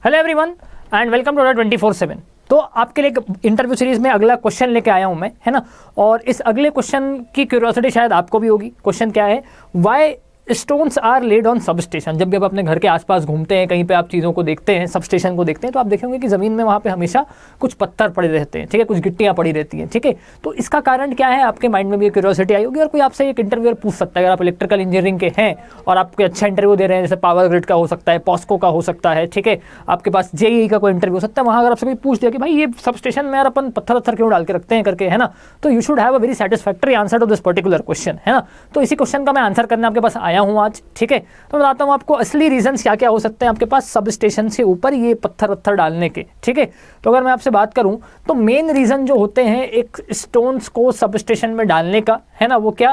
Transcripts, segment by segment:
Hello everyone and welcome to 24/7। तो आपके लिए इंटरव्यू सीरीज में अगला क्वेश्चन लेके आया हूं मैं, है ना। और इस अगले क्वेश्चन की क्यूरियोसिटी शायद आपको भी होगी। क्वेश्चन क्या है, why stones are laid on sub station. जब भी आप अपने घर के आसपास घूमते हैं, कहीं पे आप चीज़ों को देखते हैं, सब स्टेशन को देखते हैं, तो आप देखेंगे कि ज़मीन में वहाँ पे हमेशा कुछ पत्थर पड़े रहते हैं, ठीक है, कुछ गिट्टियाँ पड़ी रहती हैं, ठीक है। तो इसका कारण क्या है, आपके माइंड में भी क्यूरियोसिटी आई होगी। और कोई आपसे एक इंटरव्यूअर पूछ सकता है, अगर आप इलेक्ट्रिकल इंजीनियरिंग के हैं और आप कोई अच्छा इंटरव्यू दे रहे हैं, जैसे पावर ग्रिड का हो सकता है, पॉस्को का हो सकता है, ठीक है, आपके पास जेईई का कोई इंटरव्यू हो सकता है, वहाँ अगर आपसे कोई पूछ दिया कि भाई ये सब स्टेशन में यार अपन पत्थर क्यों डाल के रखते हैं करके, है ना, तो you should have a very satisfactory answer to this particular question, है ना। तो इसी क्वेश्चन का मैं आंसर करने आपके पास आया हूँ आज, ठीक है। तो बताता हूँ आपको असली रीजंस क्या क्या हो सकते हैं आपके पास सब स्टेशन से ऊपर ये पत्थर डालने के, ठीक है। तो अगर मैं आपसे बात करूँ तो मेन रीजन जो होते हैं एक स्टोन्स को सब स्टेशन में डालने का, है ना, वो क्या,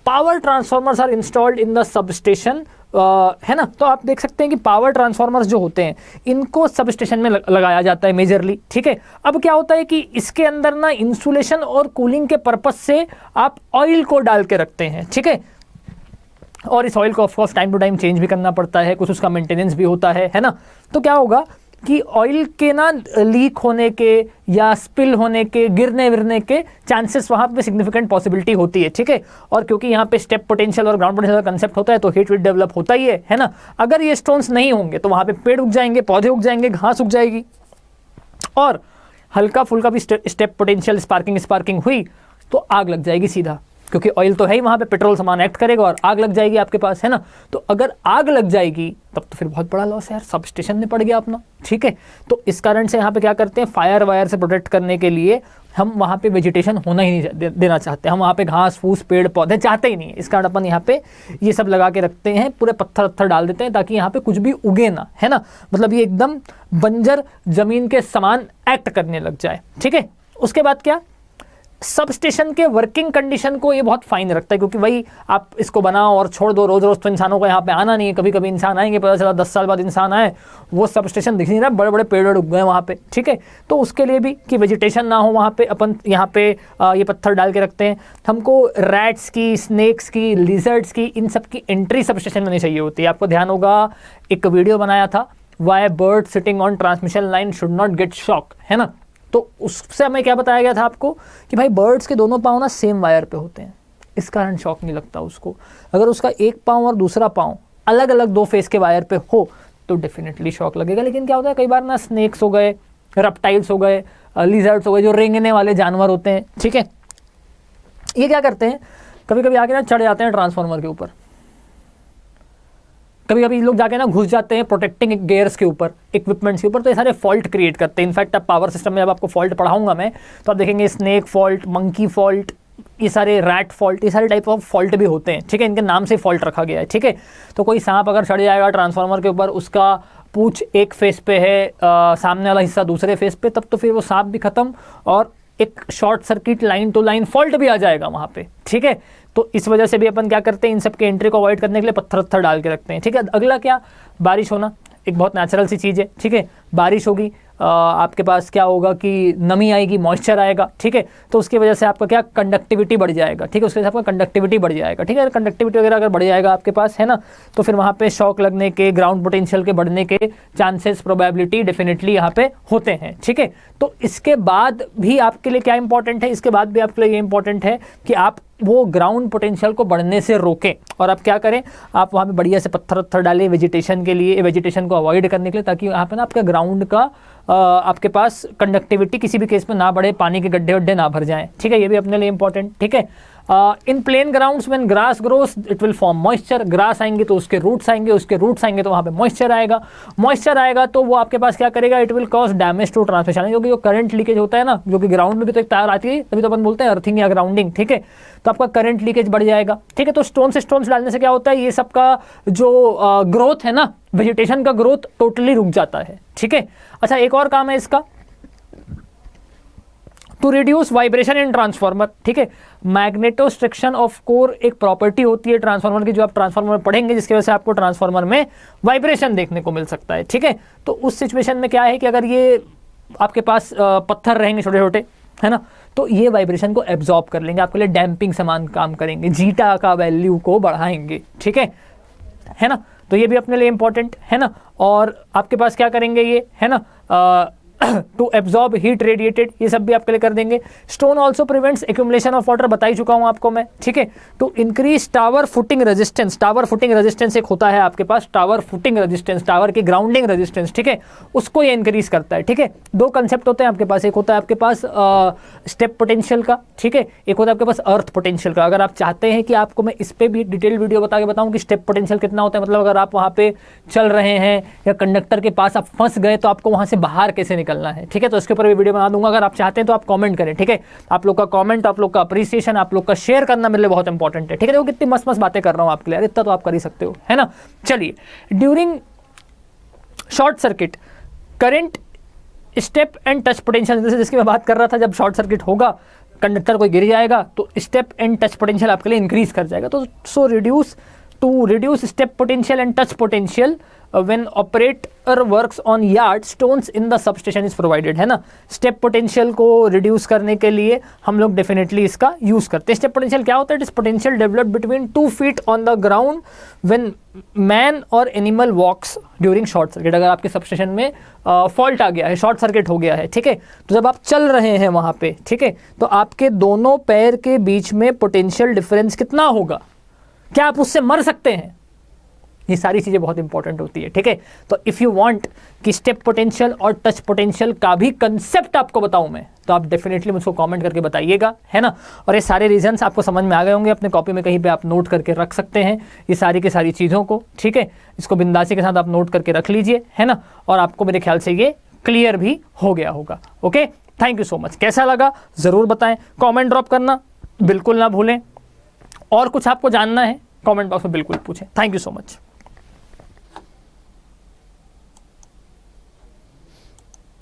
power transformers are installed in the sub station, है ना। तो आप देख सकते हैं कि पावर ट्रांसफार्मर्स जो होते हैं इनको सब स्टेशन में लगाया जाता है मेजरली, ठीक है। अब क्या होता है कि इसके अंदर ना इंसुलेशन और कूलिंग के पर्पज से आप ऑयल को डाल के रखते हैं, ठीक है। और इस ऑयल को of course time to time change भी करना पड़ता है, कुछ उसका मेंटेनेंस भी होता है ना। तो क्या होगा कि ऑयल के ना लीक होने के या स्पिल होने के, गिरने विरने के चांसेस वहाँ पे सिग्निफिकेंट पॉसिबिलिटी होती है, ठीक है। और क्योंकि यहाँ पे स्टेप पोटेंशियल और ग्राउंड पोटेंशियल का कंसेप्ट होता है, तो हीट विट डेवलप होता ही है ना। अगर ये स्टोन्स नहीं होंगे तो वहाँ पे पेड़ उग जाएंगे, पौधे उग जाएंगे, घास उग जाएगी, और हल्का फुल्का भी स्टेप पोटेंशियल स्पार्किंग हुई तो आग लग जाएगी सीधा, क्योंकि ऑयल तो है ही वहाँ पे, पेट्रोल सामान एक्ट करेगा और आग लग जाएगी आपके पास, है ना। तो अगर आग लग जाएगी तब तो फिर बहुत बड़ा लॉस है यार, सब स्टेशन में पड़ गया अपना, ठीक है। तो इस कारण से यहाँ पे क्या करते हैं, फायर वायर से प्रोटेक्ट करने के लिए हम वहाँ पे वेजिटेशन होना ही नहीं देना चाहते, हम वहाँ पे घास फूस पेड़ पौधे चाहते ही नहीं है। इस कारण अपन यहाँ पे ये सब लगा के रखते हैं, पूरे पत्थर डाल देते हैं ताकि यहाँ पे कुछ भी उगे ना, है ना। मतलब ये एकदम बंजर जमीन के समान एक्ट करने लग जाए, ठीक है। उसके बाद क्या, सब स्टेशन के वर्किंग कंडीशन को ये बहुत फाइन रखता है, क्योंकि भाई आप इसको बनाओ और छोड़ दो, रोज रोज तो इंसानों को यहाँ पे आना नहीं है। कभी कभी इंसान आएंगे, पता चला 10 साल बाद इंसान आए, वो सब स्टेशन दिख नहीं रहा, बड़े बड़े पेड़ उग गए वहाँ पे, ठीक है। तो उसके लिए भी कि वेजिटेशन ना हो वहाँ पे, अपन यहाँ पे ये पत्थर डाल के रखते हैं। हमको रैट्स की, स्नेक्स की, लिजर्ड्स की, इन सब की एंट्री सब स्टेशन में नहीं चाहिए होती है। आपको ध्यान होगा एक वीडियो बनाया था, why bird sitting on transmission line should not get shock, है ना। तो उससे हमें क्या बताया गया था आपको कि भाई बर्ड्स के दोनों पाँव ना सेम वायर पे होते हैं, इस कारण शॉक नहीं लगता उसको। अगर उसका एक पाँव और दूसरा पाँव अलग अलग दो फेस के वायर पे हो तो डेफिनेटली शॉक लगेगा। लेकिन क्या होता है, कई बार ना स्नेक्स हो गए, रेप्टाइल्स हो गए, लिजर्ड्स हो गए, जो रेंगने वाले जानवर होते हैं, ठीक है, ये क्या करते हैं, कभी कभी आके ना चढ़ जाते हैं ट्रांसफार्मर के ऊपर, कभी कभी लोग जाके ना घुस जाते हैं प्रोटेक्टिंग गियर्स के ऊपर, इक्विपमेंट्स के ऊपर, तो ये सारे फॉल्ट क्रिएट करते हैं। इनफैक्ट अब पावर सिस्टम में जब आपको फॉल्ट पढ़ाऊंगा मैं, तो आप देखेंगे स्नेक फॉल्ट, मंकी फॉल्ट, ये सारे रैट फॉल्ट, ये सारे टाइप ऑफ फॉल्ट भी होते हैं, ठीक है। इनके नाम से फॉल्ट रखा गया है, ठीक है। तो कोई सांप अगर चढ़ जाएगा ट्रांसफार्मर के ऊपर, उसका पूंछ एक फेस पे है, सामने वाला हिस्सा दूसरे फेस पे, तब तो फिर वो सांप भी खत्म और एक short circuit line to line fault भी आ जाएगा वहाँ पे, ठीक है। तो इस वजह से भी अपन क्या करते हैं, इन सब के एंट्री को अवॉइड करने के लिए पत्थर डाल के रखते हैं, ठीक है। अगला क्या, बारिश होना, एक बहुत नेचुरल सी चीज़ है, ठीक है। बारिश होगी, आपके पास क्या होगा कि नमी आएगी, मॉइस्चर आएगा, ठीक है। तो उसकी वजह से आपका क्या, कंडक्टिविटी बढ़ जाएगा, ठीक है। उसके साथ आपका कंडक्टिविटी बढ़ जाएगा, ठीक है। कंडक्टिविटी वगैरह अगर बढ़ जाएगा आपके पास, है ना, तो फिर वहाँ पे शॉक लगने के, ग्राउंड पोटेंशियल के बढ़ने के चांसेस, प्रोबेबिलिटी डेफिनेटली यहाँ पे होते हैं, ठीक है। तो इसके बाद भी आपके लिए क्या इंपॉर्टेंट है, इसके बाद भी आपके लिए ये इंपॉर्टेंट है कि आप वो ग्राउंड पोटेंशियल को बढ़ने से रोकें। और आप क्या करें, आप वहाँ पे बढ़िया से पत्थर डालें वेजिटेशन के लिए, वेजिटेशन को अवॉइड करने के लिए, ताकि यहाँ पे ना आपका ग्राउंड का आपके पास कंडक्टिविटी किसी भी केस में ना बढ़े, पानी के गड्ढे वड्ढे ना भर जाएं, ठीक है। ये भी अपने लिए इंपॉर्टेंट, ठीक है। In plain grounds when grass grows it will form moisture, grass आएंगे तो उसके रूट्स आएंगे, उसके रूट्स आएंगे तो वहाँ पे मॉइस्चर आएगा, मॉइस्चर आएगा तो वो आपके पास क्या करेगा, it will cause damage to transmission, क्योंकि जो करंट लीकेज होता है ना, जो कि ग्राउंड में भी तो एक तार आती है, तभी तो अपन बोलते हैं अर्थिंग या ग्राउंडिंग, ठीक है। तो आपका करंट लीकेज बढ़ जाएगा, ठीक है। तो स्टोन्स डालने से क्या होता है, ये सबका जो ग्रोथ है ना, वेजिटेशन का ग्रोथ टोटली रुक जाता है, ठीक है। अच्छा, एक और काम है इसका, to reduce vibration in transformer, ठीक है। मैग्नेटोस्ट्रिक्शन ऑफ कोर एक प्रॉपर्टी होती है ट्रांसफार्मर की, जो आप ट्रांसफार्मर में पढ़ेंगे, जिसकी वजह से आपको ट्रांसफार्मर में वाइब्रेशन देखने को मिल सकता है, ठीक है। तो उस सिचुएशन में क्या है कि अगर ये आपके पास पत्थर रहेंगे छोटे छोटे, है ना, तो ये वाइब्रेशन को एब्जॉर्ब कर लेंगे, आपके लिए डैम्पिंग समान काम करेंगे, जीटा का वैल्यू को बढ़ाएंगे, ठीक है ना। तो ये भी अपने लिए इंपॉर्टेंट है ना। और आपके पास क्या करेंगे ये है ना, टू एब्जॉर्ब हीट रेडिएटेड, ये सब भी आपके लिए कर देंगे। Stone also prevents accumulation of water, बता ही चुका हूं आपको मैं, ठीक है। To increase tower footing resistance, tower footing resistance एक होता है आपके पास, टावर फुटिंग रेजिस्टेंस, टावर की ग्राउंडिंग रेजिस्टेंस, ठीक है, उसको ये इंक्रीज करता है, ठीक है। दो कंसेप्ट होते हैं आपके पास, एक होता है आपके पास स्टेप पोटेंशियल का, ठीक है, एक होता है आपके पास अर्थ पोटेंशियल का। अगर आप चाहते हैं कि आपको मैं इस पर भी डिटेल वीडियो बता के बताऊं कि स्टेप पोटेंशियल कितना होता है, मतलब अगर आप वहाँ पे चल रहे हैं या कंडक्टर के पास आप फंस गए तो आपको वहाँ से बाहर कैसे निकलना है, ठीक है, तो इसके ऊपर भी वीडियो बना दूंगा। अगर आप चाहते हैं तो आप कमेंट करें, ठीक है। आप लोग का कमेंट, आप लोग का अप्रिसिएशन, आप लोग का शेयर करना मेरे लिए बहुत इंपॉर्टेंट है, ठीक है। देखो कितनी मस्त मस्त बातें कर रहा हूं आपके लिए, इतना तो आप कर ही सकते हो, है ना। चलिए, during short circuit current step and touch potential, जैसे जिसकी मैं बात कर रहा था, जब शॉर्ट सर्किट होगा, कंडक्टर कोई गिर जाएगा तो स्टेप एंड टच पोटेंशियल आपके लिए इंक्रीज कर जाएगा। तो so reduce step potential and touch potential when operator works on yard stones in the substation is provided, है ना। स्टेप पोटेंशियल को रिड्यूस करने के लिए हम लोग डेफिनेटली इसका यूज करते हैं। स्टेप पोटेंशियल क्या होता है? It is potential develop between 2 feet on the ground when man और एनिमल वॉक्स ड्यूरिंग शॉर्ट सर्किट। अगर आपके सबस्टेशन में फॉल्ट आ गया है, शॉर्ट सर्किट हो गया है, ठीक है, तो जब आप चल रहे हैं वहां पे, ठीक है, तो आपके दोनों पैर के बीच में पोटेंशियल डिफरेंस कितना होगा, क्या आप उससे मर सकते हैं? ये सारी चीजें बहुत इंपॉर्टेंट होती है, ठीक है। तो इफ यू वांट कि स्टेप पोटेंशियल और टच पोटेंशियल का भी कंसेप्ट आपको बताऊं मैं, तो आप डेफिनेटली मुझको कमेंट करके बताइएगा, है ना। और ये सारे रीजंस आपको समझ में आ गए होंगे, अपने कॉपी में कहीं पे आप नोट करके रख सकते हैं ये सारी की सारी चीज़ों को, ठीक है। इसको बिंदासी के साथ आप नोट करके रख लीजिए, है ना। और आपको मेरे ख्याल से ये क्लियर भी हो गया होगा। Okay, thank you so much. कैसा लगा ज़रूर बताएं, कॉमेंट ड्रॉप करना बिल्कुल ना भूलें। और कुछ आपको जानना है कॉमेंट बॉक्स में बिल्कुल पूछें। Thank you so much.